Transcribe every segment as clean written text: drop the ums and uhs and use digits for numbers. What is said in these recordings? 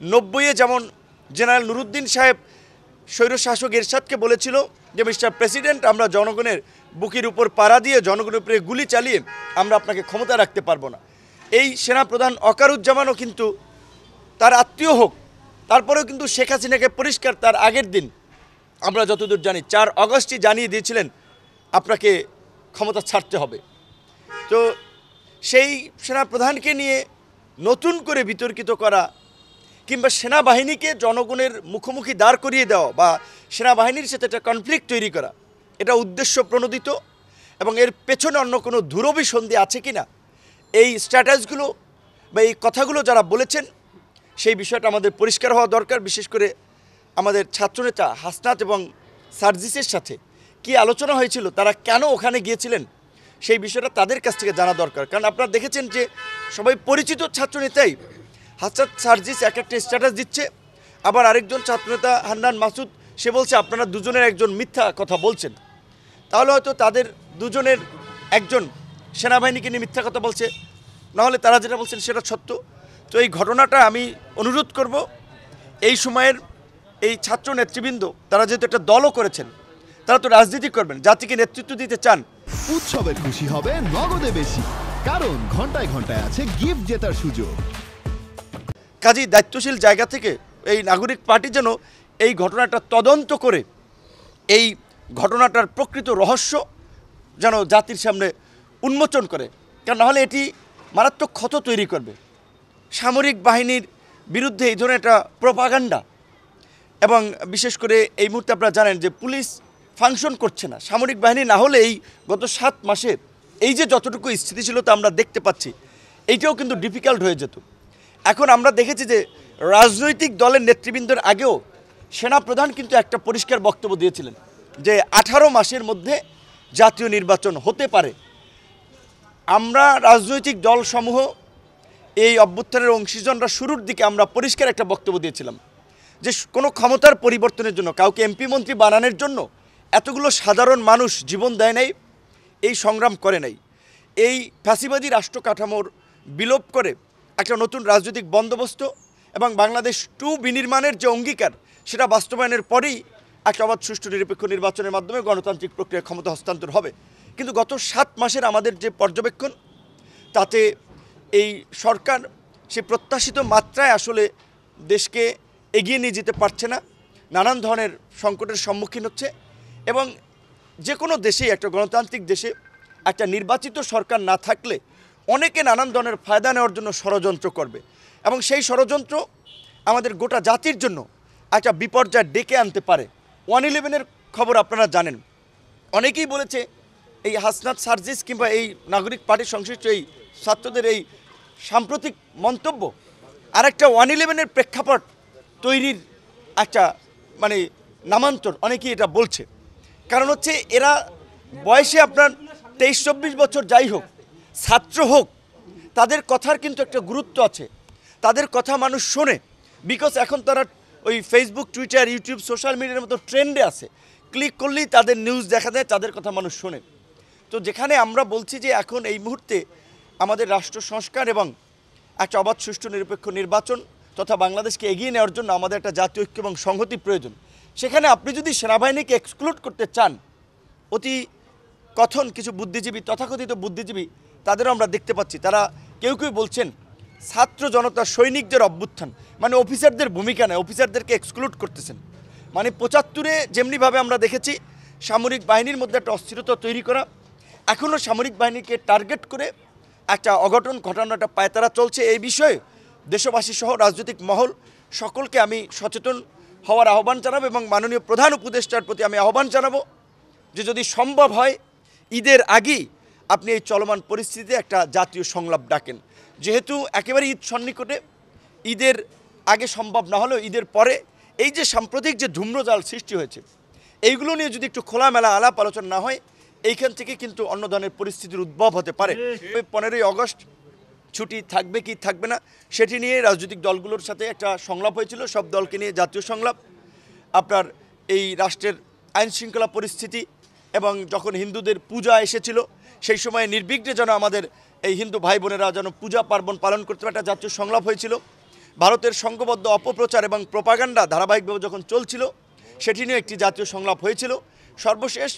90-এ যেমন জেনারেল নুরুদ্দিন সাহেব স্বৈরশাসক এরশাদকে বলেছিল যে মিস্টার প্রেসিডেন্ট, আমরা জনগণের বুকের উপর পাড়া দিয়ে জনগণের উপরে গুলি চালিয়ে আমরা আপনাকে ক্ষমতা রাখতে পারবো না। এই সেনাপ্রধান ওয়াকারুজ্জামানও কিন্তু তার আত্মীয় হোক, তারপরেও কিন্তু শেখ হাসিনাকে পরিষ্কার তার আগের দিন আমরা যতদূর জানি 4 আগস্টই জানিয়ে দিয়েছিলেন আপনাকে ক্ষমতা ছাড়তে হবে। তো সেই সেনাপ্রধানকে নিয়ে নতুন করে বিতর্কিত করা কিংবা সেনাবাহিনীকে জনগণের মুখোমুখি দাঁড় করিয়ে দেওয়া বা সেনাবাহিনীর সাথে একটা কনফ্লিক্ট তৈরি করা, এটা উদ্দেশ্য প্রণোদিত এবং এর পেছনে অন্য কোনো দূরভিসন্ধি আছে কি না, এই স্ট্র্যাটেজিগুলো বা এই কথাগুলো যারা বলেছেন সেই বিষয়টা আমাদের পরিষ্কার হওয়া দরকার। বিশেষ করে আমাদের ছাত্রনেতা হাসনাত এবং সার্জিসের সাথে কি আলোচনা হয়েছিল, তারা কেন ওখানে গিয়েছিলেন, সেই বিষয়টা তাদের কাছ থেকে জানা দরকার। কারণ আপনারা দেখেছেন যে সবাই পরিচিত ছাত্রনেতাই হাসনাত সার্জিস এক একটা স্ট্যাটাস দিচ্ছে, আবার আরেকজন ছাত্রনেতা হান্নান মাসুদ সে বলছে আপনারা দুজনের একজন মিথ্যা কথা বলছেন। তাহলে হয়তো তাদের দুজনের একজন সেনাবাহিনীকে নিয়ে মিথ্যা কথা বলছে, নাহলে তারা যেটা বলছেন সেটা সত্য। তো এই ঘটনাটা আমি অনুরোধ করব, এই সময়ের এই ছাত্র নেতৃবৃন্দ তারা যেহেতু একটা দলও করেছেন, তারা তো রাজনীতি করবেন, জাতিকে নেতৃত্ব দিতে চান। উৎসবের খুশি হবে নগদে বেশি, কারণ ঘন্টায় ঘন্টায় আছে গিফট জেতার সুযোগ। কাজেই দায়িত্বশীল জায়গা থেকে এই নাগরিক পার্টি যেন এই ঘটনাটা তদন্ত করে এই ঘটনাটার প্রকৃত রহস্য যেন জাতির সামনে উন্মোচন করে, কারণ নাহলে এটি মারাত্মক ক্ষত তৈরি করবে। সামরিক বাহিনীর বিরুদ্ধে এই ধরনের একটা প্রোপাগান্ডা, এবং বিশেষ করে এই মুহূর্তে আপনারা জানেন যে পুলিশ ফাংশন করছে না। সামরিক বাহিনী না হলে এই গত 7 মাসে এই যে যতটুকু স্থিতিশীলতা আমরা দেখতে পাচ্ছি, এইটাও কিন্তু ডিফিকাল্ট হয়ে যেত। এখন আমরা দেখেছি যে রাজনৈতিক দলের নেতৃবৃন্দের আগেও সেনাপ্রধান কিন্তু একটা পরিষ্কার বক্তব্য দিয়েছিলেন যে 18 মাসের মধ্যে জাতীয় নির্বাচন হতে পারে। আমরা রাজনৈতিক দলসমূহ এই অভ্যুত্থানের অংশীজনরা শুরুর দিকে আমরা পরিষ্কার একটা বক্তব্য দিয়েছিলাম যে কোনো ক্ষমতার পরিবর্তনের জন্য, কাউকে এমপি মন্ত্রী বানানোর জন্য এতগুলো সাধারণ মানুষ জীবন দেয় নাই, এই সংগ্রাম করে নাই। এই ফ্যাসিবাদী রাষ্ট্র কাঠামোর বিলোপ করে একটা নতুন রাজনৈতিক বন্দোবস্ত এবং বাংলাদেশ 2 বিনির্মাণের যে অঙ্গীকার, সেটা বাস্তবায়নের পরেই একটা অবাধ সুষ্ঠু নিরপেক্ষ নির্বাচনের মাধ্যমে গণতান্ত্রিক প্রক্রিয়া ক্ষমতা হস্তান্তর হবে। কিন্তু গত 7 মাসের আমাদের যে পর্যবেক্ষণ, তাতে এই সরকার সে প্রত্যাশিত মাত্রায় আসলে দেশকে এগিয়ে নিয়ে যেতে পারছে না, নানান ধরনের সংকটের সম্মুখীন হচ্ছে। এবং যে কোনো দেশেই, একটা গণতান্ত্রিক দেশে একটা নির্বাচিত সরকার না থাকলে অনেকে নানান ধরনের ফায়দা নেওয়ার জন্য ষড়যন্ত্র করবে, এবং সেই ষড়যন্ত্র আমাদের গোটা জাতির জন্য একটা বিপর্যয় ডেকে আনতে পারে। 111-এর খবর আপনারা জানেন, অনেকেই বলেছে এই হাসনাত সার্জিস কিংবা এই নাগরিক পার্টির সংশ্লিষ্ট এই ছাত্রদের এই সাম্প্রতিক মন্তব্য আরেকটা 111-এর প্রেক্ষাপট তৈরির একটা নামান্তর, অনেকেই এটা বলছে। কারণ হচ্ছে এরা বয়সে আপনার 23-24 বছর যাই হোক, ছাত্র হোক, তাদের কথার কিন্তু একটা গুরুত্ব আছে, তাদের কথা মানুষ শোনে। বিকজ এখন তারা ওই ফেসবুক, টুইটার, ইউটিউব, সোশ্যাল মিডিয়ার মতো ট্রেন্ডে আছে, ক্লিক করলেই তাদের নিউজ দেখা যায়, তাদের কথা মানুষ শোনে। তো যেখানে আমরা বলছি যে এখন এই মুহূর্তে আমাদের রাষ্ট্র সংস্কার এবং একটা অবাধ সুষ্ঠু নিরপেক্ষ নির্বাচন তথা বাংলাদেশকে এগিয়ে নেওয়ার জন্য আমাদের একটা জাতীয় ঐক্য এবং সংহতি প্রয়োজন, সেখানে আপনি যদি সেনাবাহিনীকে এক্সক্লুড করতে চান, অতি কথন কিছু বুদ্ধিজীবী, তথাকথিত বুদ্ধিজীবী, তাদেরও আমরা দেখতে পাচ্ছি, তারা কেউ কেউ বলছেন ছাত্র জনতা সৈনিকদের অভ্যুত্থান অফিসারদের ভূমিকা নেয়, অফিসারদেরকে এক্সক্লুড করতেছেন। 75-এ যেমনিভাবে আমরা দেখেছি সামরিক বাহিনীর মধ্যে একটা অস্থিরতা তৈরি করা, এখনও সামরিক বাহিনীকে টার্গেট করে একটা অঘটন ঘটানোটা পায়তারা চলছে। এই বিষয়ে দেশবাসী সহ রাজনৈতিক মহল সকলকে আমি সচেতন হওয়ার আহ্বান জানাবো, এবং মাননীয় প্রধান উপদেষ্টার প্রতি আমি আহ্বান জানাবো যে যদি সম্ভব হয় ঈদের আগেই আপনি এই চলমান পরিস্থিতিতে একটা জাতীয় সংলাপ ডাকেন। যেহেতু একেবারে ঈদ সন্নিকটে, ঈদের আগে সম্ভব না হলেও ঈদের পরে এই যে সাম্প্রতিক যে ধূম্রজাল সৃষ্টি হয়েছে, এইগুলো নিয়ে যদি একটু খোলামেলা আলাপ আলোচনা না হয়, এইখান থেকে কিন্তু অন্য ধরনের পরিস্থিতির উদ্ভব হতে পারে। 15ই আগস্ট ছুটি থাকবে কি থাকবে না সেটি নিয়ে রাজনৈতিক দলগুলোর সাথে একটা সংলাপ হয়েছিল, সব দলকে নিয়ে জাতীয় সংলাপ। আপনার এই রাষ্ট্রের আইন শৃঙ্খলা পরিস্থিতি এবং যখন হিন্দুদের পূজা এসেছিল, সেই সময় নির্বিঘ্নে যেন আমাদের এই হিন্দু ভাই বোনেরা যেন পূজা পার্বণ পালন করতে পারে, একটা জাতীয় সংলাপ হয়েছিল। ভারতের সংঘবদ্ধ অপপ্রচার এবং প্রোপাগান্ডা ধারাবাহিকভাবে যখন চলছিল সেটি নিয়ে একটি জাতীয় সংলাপ হয়েছিল। সর্বশেষ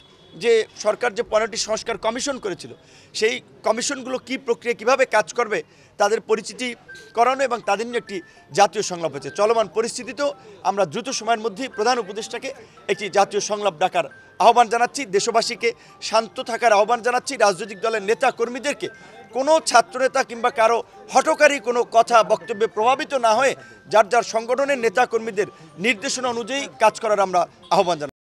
যে সরকার যে 15টি সংস্কার কমিশন করেছিল সেই কমিশনগুলো কী প্রক্রিয়া কীভাবে কাজ করবে তাদের পরিচিতি করানো এবং তাদের নিয়ে একটি জাতীয় সংলাপ হয়েছে। চলমান পরিস্থিতিতেও আমরা দ্রুত সময়ের মধ্যেই প্রধান উপদেষ্টাকে একটি জাতীয় সংলাপ ডাকার আহ্বান জানাচ্ছি। দেশবাসীকে শান্ত থাকার আহ্বান জানাচ্ছি। রাজনৈতিক দলের নেতা কর্মীদেরকে কোনো ছাত্রনেতা কিংবা কারো হঠকারী কোনো কথা বক্তব্যে প্রভাবিত না হয়ে যার যার সংগঠনের নেতা কর্মীদের নির্দেশনা অনুযায়ী কাজ করার আমরা আহ্বান জানাচ্ছি।